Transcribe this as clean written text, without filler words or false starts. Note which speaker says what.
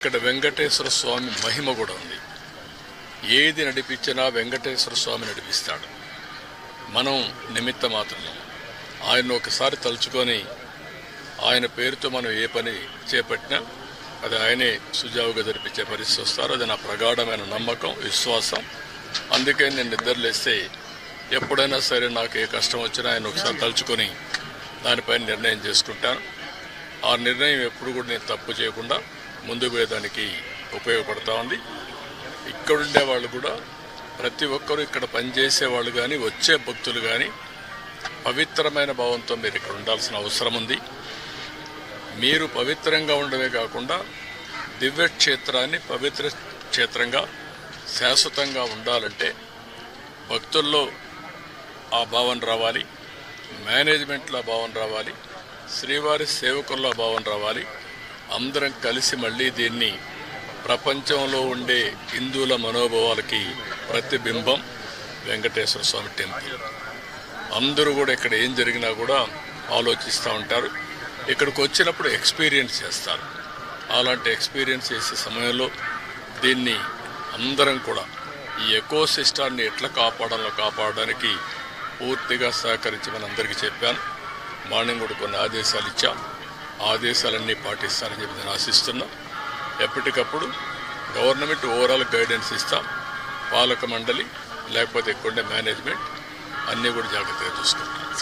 Speaker 1: ఇక్కడ వెంకటేశ్వర స్వామి మహిమ కూడా ఉంది. ఏది నడిపించినా వెంకటేశ్వర స్వామి నడిపిస్తాడు. మనం నిమిత్త మాత్రమే. ఆయన ఒకసారి తలుచుకొని ఆయన పేరుతో మనం ఏ పని చేపట్టినా అది ఆయనే సుజావుగా జరిపించే పరిస్థితి వస్తారు. అది నా ప్రగాఢమైన నమ్మకం, విశ్వాసం. అందుకే నేను నిద్రలేస్తే ఎప్పుడైనా సరే నాకు ఏ కష్టం వచ్చినా ఆయన ఒకసారి తలుచుకొని దానిపైన నిర్ణయం చేసుకుంటాను. ఆ నిర్ణయం ఎప్పుడు కూడా నేను తప్పు చేయకుండా ముందుకు పోయేదానికి ఉపయోగపడతా ఉంది. ఇక్కడుండే వాళ్ళు కూడా ప్రతి ఒక్కరూ ఇక్కడ పనిచేసే వాళ్ళు కానీ వచ్చే భక్తులు కానీ పవిత్రమైన భావంతో మీరు ఇక్కడ ఉండాల్సిన అవసరం ఉంది. మీరు పవిత్రంగా ఉండమే కాకుండా దివ్యక్షేత్రాన్ని పవిత్ర క్షేత్రంగా శాశ్వతంగా ఉండాలంటే భక్తుల్లో ఆ భావన రావాలి, మేనేజ్మెంట్లో భావన రావాలి, శ్రీవారి సేవకుల్లో భావన రావాలి. అందరం కలిసి మళ్ళీ దీన్ని ప్రపంచంలో ఉండే హిందువుల మనోభావాలకి ప్రతిబింబం వెంకటేశ్వర స్వామి టెంపుల్. అందరూ కూడా ఇక్కడ ఏం జరిగినా కూడా ఆలోచిస్తూ ఉంటారు. ఇక్కడికి వచ్చినప్పుడు ఎక్స్పీరియన్స్ చేస్తారు. అలాంటి ఎక్స్పీరియన్స్ చేసే సమయంలో దీన్ని అందరం కూడా ఈ ఎకో సిస్టాన్ని ఎట్లా కాపాడడానికి పూర్తిగా సహకరించి మనందరికీ చెప్పాను. మార్నింగ్ కూడా కొన్ని ఆదేశాలు ఇచ్చాం. ఆదేశాలన్నీ పాటిస్తారని చెప్పి నేను ఆశిస్తున్నా. ఎప్పటికప్పుడు గవర్నమెంట్ ఓవరాల్ గైడెన్స్ ఇస్తాం. పాలక మండలి లేకపోతే ఇక్కడ మేనేజ్మెంట్ అన్నీ కూడా జాగ్రత్తగా చూసుకుంటాం.